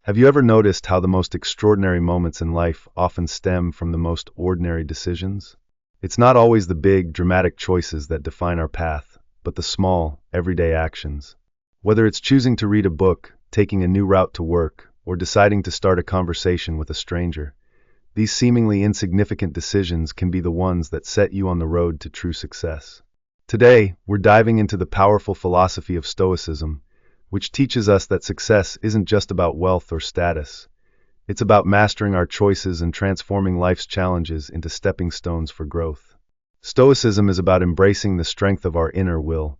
Have you ever noticed how the most extraordinary moments in life often stem from the most ordinary decisions? It's not always the big, dramatic choices that define our path, but the small, everyday actions. Whether it's choosing to read a book, taking a new route to work, or deciding to start a conversation with a stranger, these seemingly insignificant decisions can be the ones that set you on the road to true success. Today, we're diving into the powerful philosophy of Stoicism, which teaches us that success isn't just about wealth or status. It's about mastering our choices and transforming life's challenges into stepping stones for growth. Stoicism is about embracing the strength of our inner will,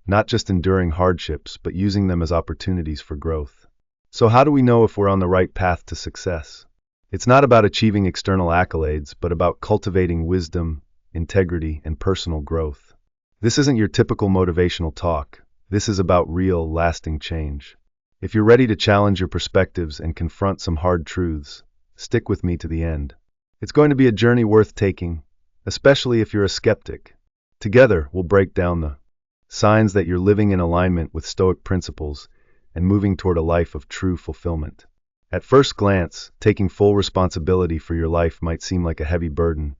not just enduring hardships, but using them as opportunities for growth. So how do we know if we're on the right path to success? It's not about achieving external accolades, but about cultivating wisdom, integrity, and personal growth. This isn't your typical motivational talk. This is about real, lasting change. If you're ready to challenge your perspectives and confront some hard truths, stick with me to the end. It's going to be a journey worth taking, especially if you're a skeptic. Together, we'll break down the signs that you're living in alignment with Stoic principles and moving toward a life of true fulfillment. At first glance, taking full responsibility for your life might seem like a heavy burden,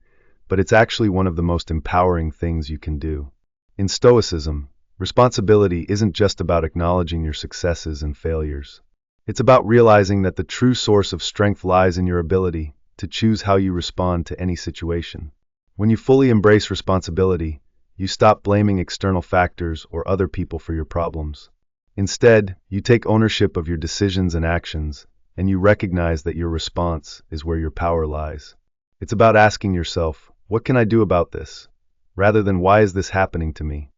but it's actually one of the most empowering things you can do. In Stoicism, responsibility isn't just about acknowledging your successes and failures. It's about realizing that the true source of strength lies in your ability to choose how you respond to any situation. When you fully embrace responsibility, you stop blaming external factors or other people for your problems. Instead, you take ownership of your decisions and actions, and you recognize that your response is where your power lies. It's about asking yourself, what can I do about this? Rather than why is this happening to me?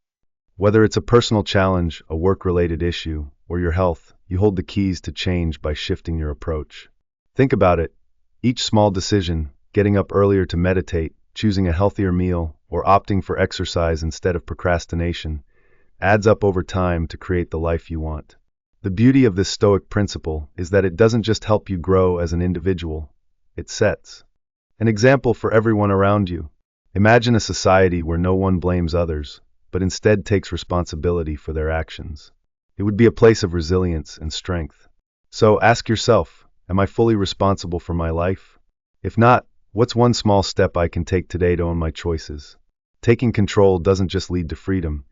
Whether it's a personal challenge, a work-related issue, or your health, you hold the keys to change by shifting your approach. Think about it. Each small decision, getting up earlier to meditate, choosing a healthier meal, or opting for exercise instead of procrastination, adds up over time to create the life you want. The beauty of this Stoic principle is that it doesn't just help you grow as an individual, it sets an example for everyone around you. Imagine a society where no one blames others, but instead takes responsibility for their actions. It would be a place of resilience and strength. So ask yourself, am I fully responsible for my life? If not, what's one small step I can take today to own my choices? Taking control doesn't just lead to freedom,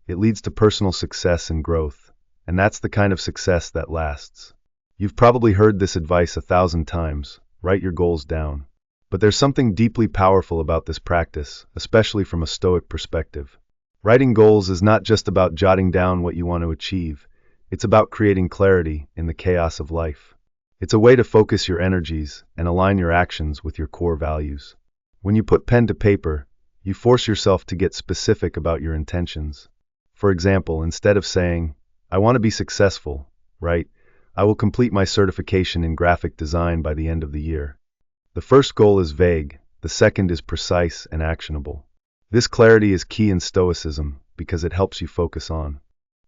it leads to personal success and growth. And that's the kind of success that lasts. You've probably heard this advice 1,000 times, write your goals down. But there's something deeply powerful about this practice, especially from a Stoic perspective. Writing goals is not just about jotting down what you want to achieve, it's about creating clarity in the chaos of life. It's a way to focus your energies and align your actions with your core values. When you put pen to paper, you force yourself to get specific about your intentions. For example, instead of saying, I want to be successful, right? I will complete my certification in graphic design by the end of the year. The first goal is vague, the second is precise and actionable. This clarity is key in Stoicism because it helps you focus on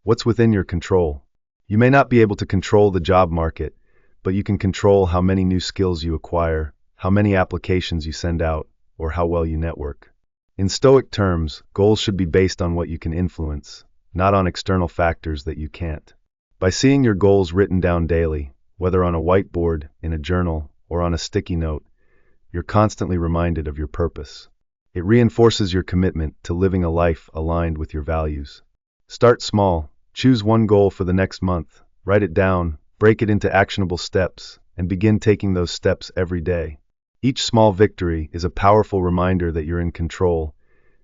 what's within your control. You may not be able to control the job market, but you can control how many new skills you acquire, how many applications you send out, or how well you network. In Stoic terms, goals should be based on what you can influence, not on external factors that you can't. By seeing your goals written down daily, whether on a whiteboard, in a journal, or on a sticky note, you're constantly reminded of your purpose. It reinforces your commitment to living a life aligned with your values. Start small, choose one goal for the next month, write it down, break it into actionable steps, and begin taking those steps every day. Each small victory is a powerful reminder that you're in control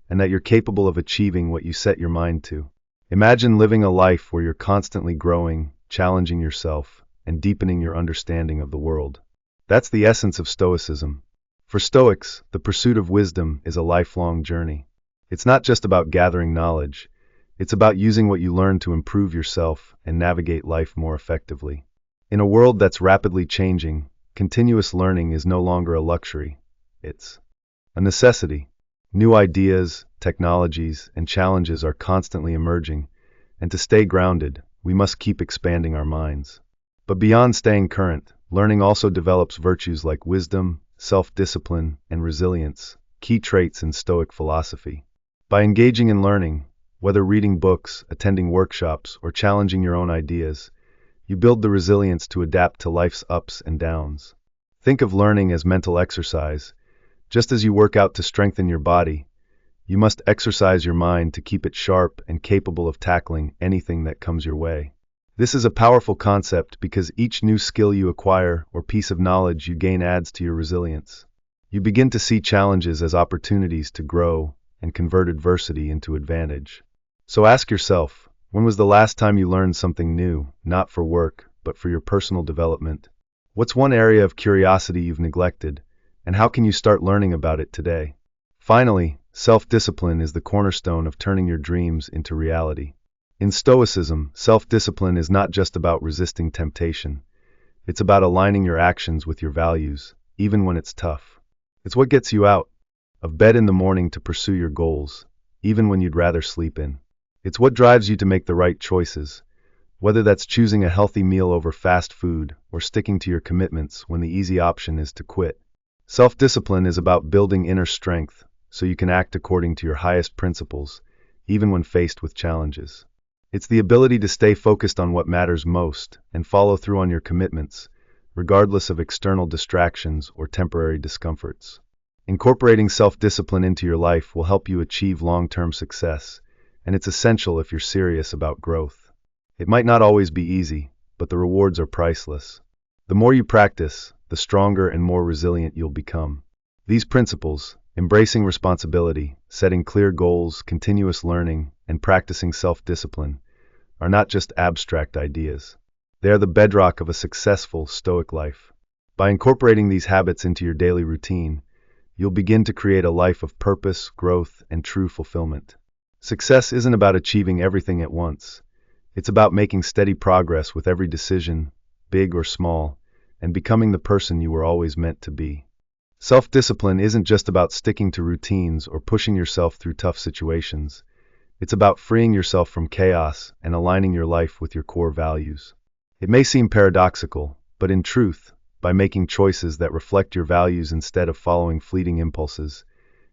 and that you're capable of achieving what you set your mind to. Imagine living a life where you're constantly growing, challenging yourself, and deepening your understanding of the world. That's the essence of Stoicism. For Stoics, the pursuit of wisdom is a lifelong journey. It's not just about gathering knowledge, it's about using what you learn to improve yourself and navigate life more effectively. In a world that's rapidly changing, continuous learning is no longer a luxury, it's a necessity. New ideas, technologies, and challenges are constantly emerging, and to stay grounded, we must keep expanding our minds. But beyond staying current, learning also develops virtues like wisdom, self-discipline, and resilience, key traits in Stoic philosophy. By engaging in learning, whether reading books, attending workshops, or challenging your own ideas, You build the resilience to adapt to life's ups and downs. Think of learning as mental exercise. Just as you work out to strengthen your body, you must exercise your mind to keep it sharp and capable of tackling anything that comes your way. This is a powerful concept because each new skill you acquire or piece of knowledge you gain adds to your resilience. You begin to see challenges as opportunities to grow and convert adversity into advantage. So ask yourself, when was the last time you learned something new, not for work, but for your personal development? What's one area of curiosity you've neglected, and how can you start learning about it today? Finally, self-discipline is the cornerstone of turning your dreams into reality. In Stoicism, self-discipline is not just about resisting temptation. It's about aligning your actions with your values, even when it's tough. It's what gets you out of bed in the morning to pursue your goals, even when you'd rather sleep in. It's what drives you to make the right choices, whether that's choosing a healthy meal over fast food or sticking to your commitments when the easy option is to quit. Self-discipline is about building inner strength so you can act according to your highest principles, even when faced with challenges. It's the ability to stay focused on what matters most and follow through on your commitments, regardless of external distractions or temporary discomforts. Incorporating self-discipline into your life will help you achieve long-term success, and it's essential if you're serious about growth. It might not always be easy, but the rewards are priceless. The more you practice, the stronger and more resilient you'll become. These principles, embracing responsibility, setting clear goals, continuous learning, and practicing self-discipline, are not just abstract ideas. They are the bedrock of a successful Stoic life. By incorporating these habits into your daily routine, you'll begin to create a life of purpose, growth, and true fulfillment. Success isn't about achieving everything at once. It's about making steady progress with every decision, big or small, and becoming the person you were always meant to be. Self-discipline isn't just about sticking to routines or pushing yourself through tough situations. It's about freeing yourself from chaos and aligning your life with your core values. It may seem paradoxical, but in truth, by making choices that reflect your values instead of following fleeting impulses,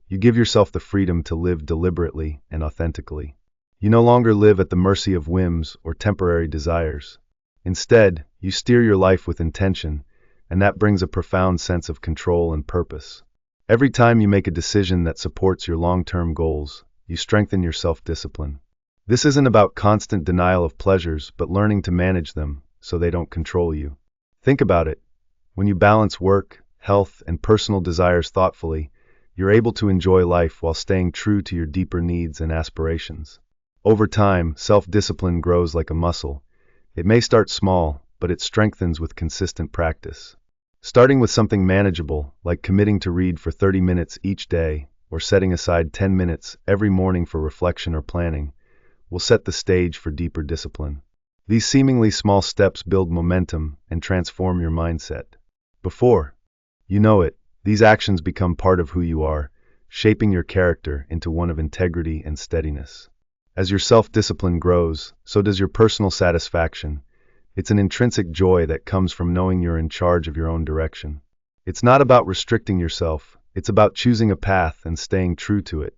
you give yourself the freedom to live deliberately and authentically. You no longer live at the mercy of whims or temporary desires. Instead, you steer your life with intention, and that brings a profound sense of control and purpose. Every time you make a decision that supports your long-term goals, you strengthen your self-discipline. This isn't about constant denial of pleasures, but learning to manage them so they don't control you. Think about it. When you balance work, health, and personal desires thoughtfully, you're able to enjoy life while staying true to your deeper needs and aspirations. Over time, self-discipline grows like a muscle. It may start small, but it strengthens with consistent practice. Starting with something manageable, like committing to read for 30 minutes each day, or setting aside 10 minutes every morning for reflection or planning, will set the stage for deeper discipline. These seemingly small steps build momentum and transform your mindset. Before you know it, these actions become part of who you are, shaping your character into one of integrity and steadiness. As your self-discipline grows, so does your personal satisfaction. It's an intrinsic joy that comes from knowing you're in charge of your own direction. It's not about restricting yourself, it's about choosing a path and staying true to it.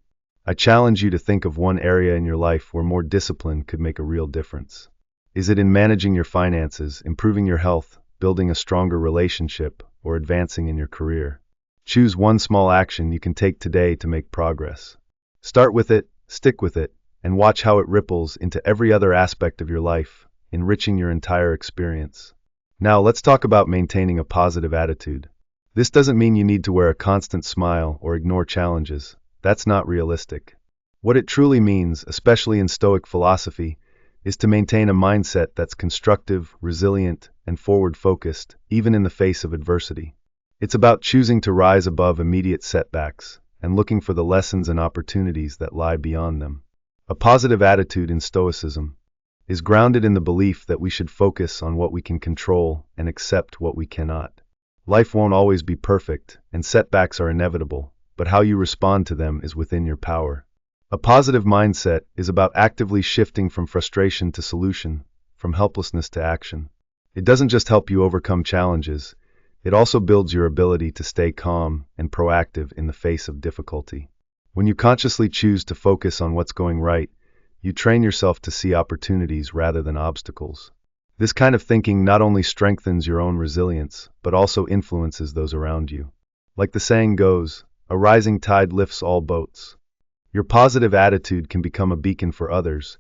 I challenge you to think of one area in your life where more discipline could make a real difference. Is it in managing your finances, improving your health, building a stronger relationship, or advancing in your career? Choose one small action you can take today to make progress. Start with it, stick with it, and watch how it ripples into every other aspect of your life, enriching your entire experience. Now let's talk about maintaining a positive attitude. This doesn't mean you need to wear a constant smile or ignore challenges. That's not realistic. What it truly means, especially in Stoic philosophy, is to maintain a mindset that's constructive, resilient, and forward-focused, even in the face of adversity. It's about choosing to rise above immediate setbacks and looking for the lessons and opportunities that lie beyond them. A positive attitude in Stoicism is grounded in the belief that we should focus on what we can control and accept what we cannot. Life won't always be perfect, and setbacks are inevitable, but how you respond to them is within your power. A positive mindset is about actively shifting from frustration to solution, from helplessness to action. It doesn't just help you overcome challenges, it also builds your ability to stay calm and proactive in the face of difficulty. When you consciously choose to focus on what's going right, you train yourself to see opportunities rather than obstacles. This kind of thinking not only strengthens your own resilience, but also influences those around you. Like the saying goes, a rising tide lifts all boats. Your positive attitude can become a beacon for others,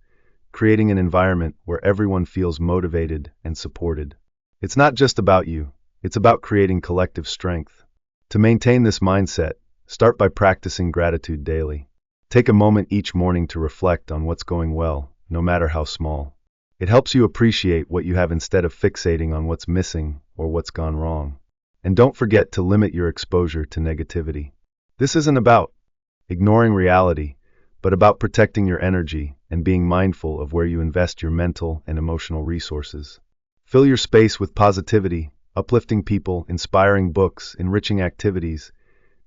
creating an environment where everyone feels motivated and supported. It's not just about you, it's about creating collective strength. To maintain this mindset, start by practicing gratitude daily. Take a moment each morning to reflect on what's going well, no matter how small. It helps you appreciate what you have instead of fixating on what's missing or what's gone wrong. And don't forget to limit your exposure to negativity. This isn't about ignoring reality, but about protecting your energy and being mindful of where you invest your mental and emotional resources. Fill your space with positivity, uplifting people, inspiring books, enriching activities,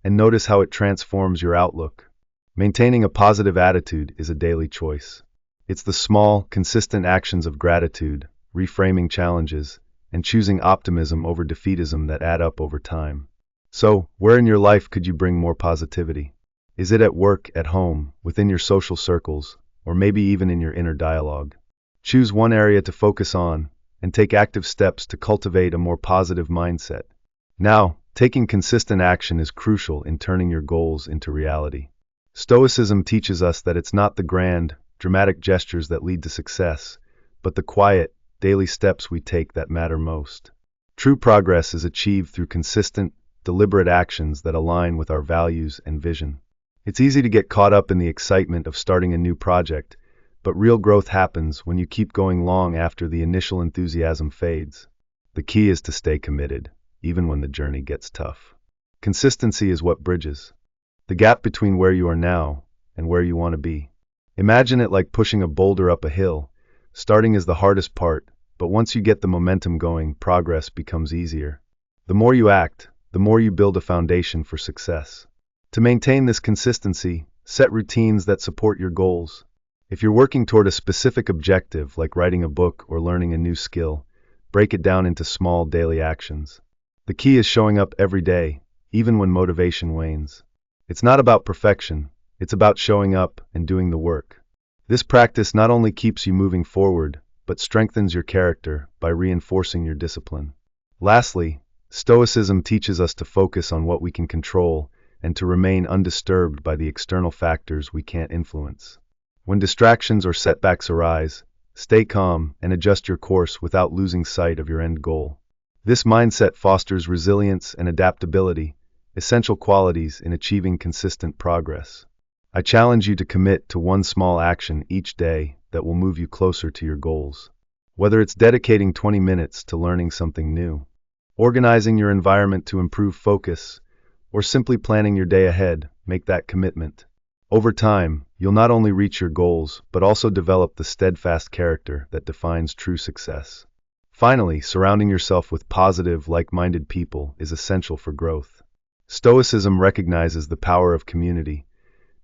and notice how it transforms your outlook. Maintaining a positive attitude is a daily choice. It's the small, consistent actions of gratitude, reframing challenges, and choosing optimism over defeatism that add up over time. So, where in your life could you bring more positivity? Is it at work, at home, within your social circles, or maybe even in your inner dialogue? Choose one area to focus on, and take active steps to cultivate a more positive mindset. Now, taking consistent action is crucial in turning your goals into reality. Stoicism teaches us that it's not the grand, dramatic gestures that lead to success, but the quiet, daily steps we take that matter most. True progress is achieved through consistent, deliberate actions that align with our values and vision. It's easy to get caught up in the excitement of starting a new project, but real growth happens when you keep going long after the initial enthusiasm fades. The key is to stay committed, even when the journey gets tough. Consistency is what bridges the gap between where you are now and where you want to be. Imagine it like pushing a boulder up a hill. Starting is the hardest part, but once you get the momentum going, progress becomes easier. The more you act, the more you build a foundation for success. To maintain this consistency, set routines that support your goals. If you're working toward a specific objective, like writing a book or learning a new skill, break it down into small daily actions. The key is showing up every day, even when motivation wanes. It's not about perfection, it's about showing up and doing the work. This practice not only keeps you moving forward, but strengthens your character by reinforcing your discipline. Lastly, Stoicism teaches us to focus on what we can control and to remain undisturbed by the external factors we can't influence. When distractions or setbacks arise, stay calm and adjust your course without losing sight of your end goal. This mindset fosters resilience and adaptability, essential qualities in achieving consistent progress. I challenge you to commit to one small action each day that will move you closer to your goals. Whether it's dedicating 20 minutes to learning something new, organizing your environment to improve focus, or simply planning your day ahead, make that commitment. Over time, you'll not only reach your goals, but also develop the steadfast character that defines true success. Finally, surrounding yourself with positive, like-minded people is essential for growth. Stoicism recognizes the power of community,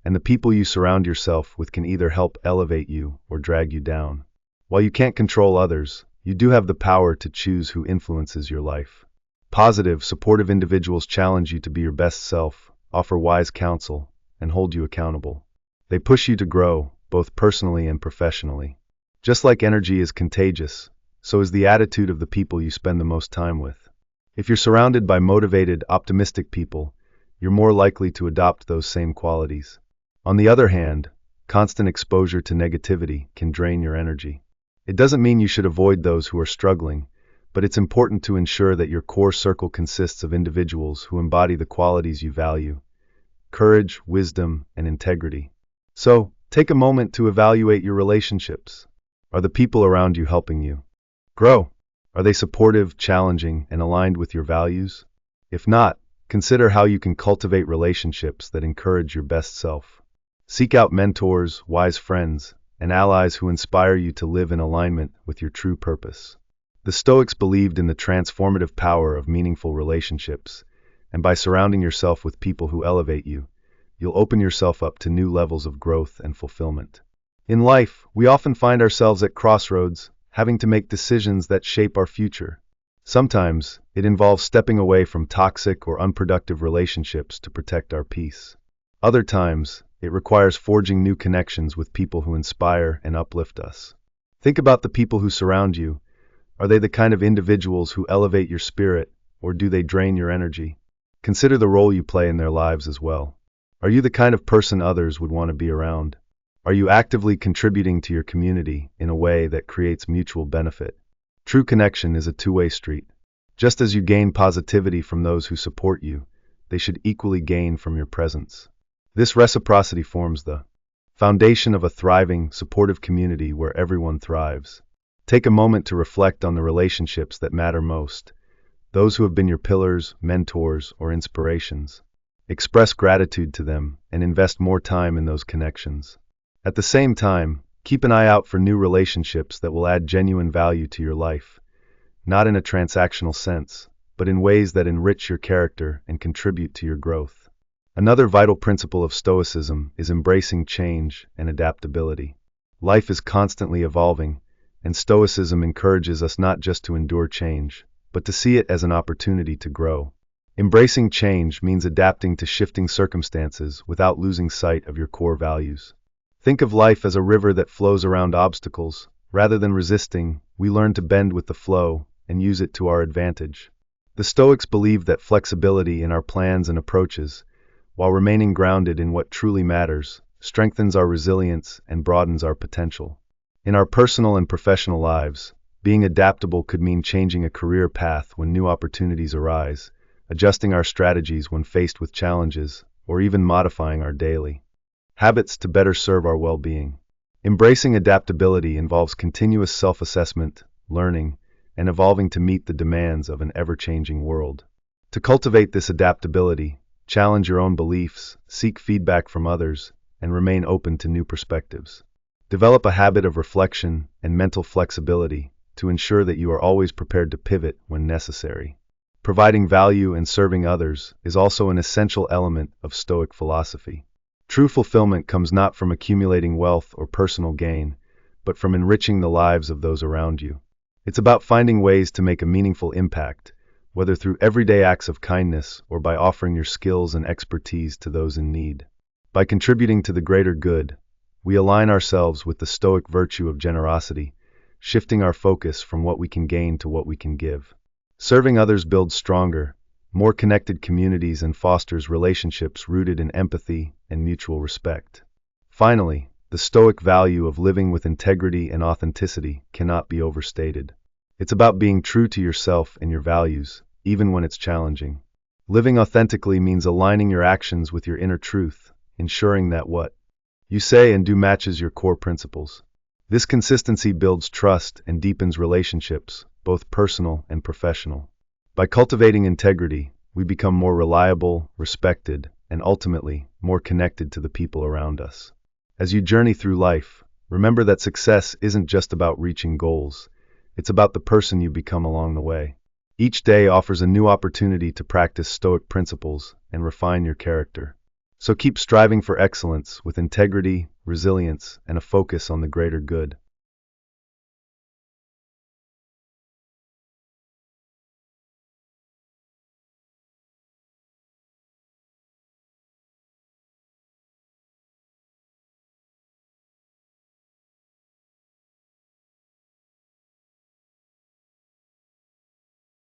and the people you surround yourself with can either help elevate you or drag you down. While you can't control others, you do have the power to choose who influences your life. Positive, supportive individuals challenge you to be your best self, offer wise counsel, and hold you accountable. They push you to grow, both personally and professionally. Just like energy is contagious, so is the attitude of the people you spend the most time with. If you're surrounded by motivated, optimistic people, you're more likely to adopt those same qualities. On the other hand, constant exposure to negativity can drain your energy. It doesn't mean you should avoid those who are struggling, but it's important to ensure that your core circle consists of individuals who embody the qualities you value: courage, wisdom, and integrity. So, take a moment to evaluate your relationships. Are the people around you helping you grow? Are they supportive, challenging, and aligned with your values? If not, consider how you can cultivate relationships that encourage your best self. Seek out mentors, wise friends, and allies who inspire you to live in alignment with your true purpose. The Stoics believed in the transformative power of meaningful relationships, and by surrounding yourself with people who elevate you, you'll open yourself up to new levels of growth and fulfillment. In life, we often find ourselves at crossroads, having to make decisions that shape our future. Sometimes, it involves stepping away from toxic or unproductive relationships to protect our peace. Other times, it requires forging new connections with people who inspire and uplift us. Think about the people who surround you. Are they the kind of individuals who elevate your spirit, or do they drain your energy? Consider the role you play in their lives as well. Are you the kind of person others would want to be around? Are you actively contributing to your community in a way that creates mutual benefit? True connection is a two-way street. Just as you gain positivity from those who support you, they should equally gain from your presence. This reciprocity forms the foundation of a thriving, supportive community where everyone thrives. Take a moment to reflect on the relationships that matter most, those who have been your pillars, mentors, or inspirations. Express gratitude to them and invest more time in those connections. At the same time, keep an eye out for new relationships that will add genuine value to your life, not in a transactional sense, but in ways that enrich your character and contribute to your growth. Another vital principle of Stoicism is embracing change and adaptability. Life is constantly evolving, and Stoicism encourages us not just to endure change, but to see it as an opportunity to grow. Embracing change means adapting to shifting circumstances without losing sight of your core values. Think of life as a river that flows around obstacles. Rather than resisting, we learn to bend with the flow and use it to our advantage. The Stoics believe that flexibility in our plans and approaches, while remaining grounded in what truly matters, strengthens our resilience and broadens our potential. In our personal and professional lives, being adaptable could mean changing a career path when new opportunities arise, adjusting our strategies when faced with challenges, or even modifying our daily habits to better serve our well-being. Embracing adaptability involves continuous self-assessment, learning, and evolving to meet the demands of an ever-changing world. To cultivate this adaptability, challenge your own beliefs, seek feedback from others, and remain open to new perspectives. Develop a habit of reflection and mental flexibility to ensure that you are always prepared to pivot when necessary. Providing value and serving others is also an essential element of Stoic philosophy. True fulfillment comes not from accumulating wealth or personal gain, but from enriching the lives of those around you. It's about finding ways to make a meaningful impact, whether through everyday acts of kindness or by offering your skills and expertise to those in need. By contributing to the greater good, we align ourselves with the Stoic virtue of generosity, shifting our focus from what we can gain to what we can give. Serving others builds stronger, more connected communities and fosters relationships rooted in empathy and mutual respect. Finally, the Stoic value of living with integrity and authenticity cannot be overstated. It's about being true to yourself and your values, even when it's challenging. Living authentically means aligning your actions with your inner truth, ensuring that what you say and do matches your core principles. This consistency builds trust and deepens relationships, both personal and professional. By cultivating integrity, we become more reliable, respected, and ultimately, more connected to the people around us. As you journey through life, remember that success isn't just about reaching goals, it's about the person you become along the way. Each day offers a new opportunity to practice Stoic principles and refine your character. So keep striving for excellence with integrity, resilience, and a focus on the greater good.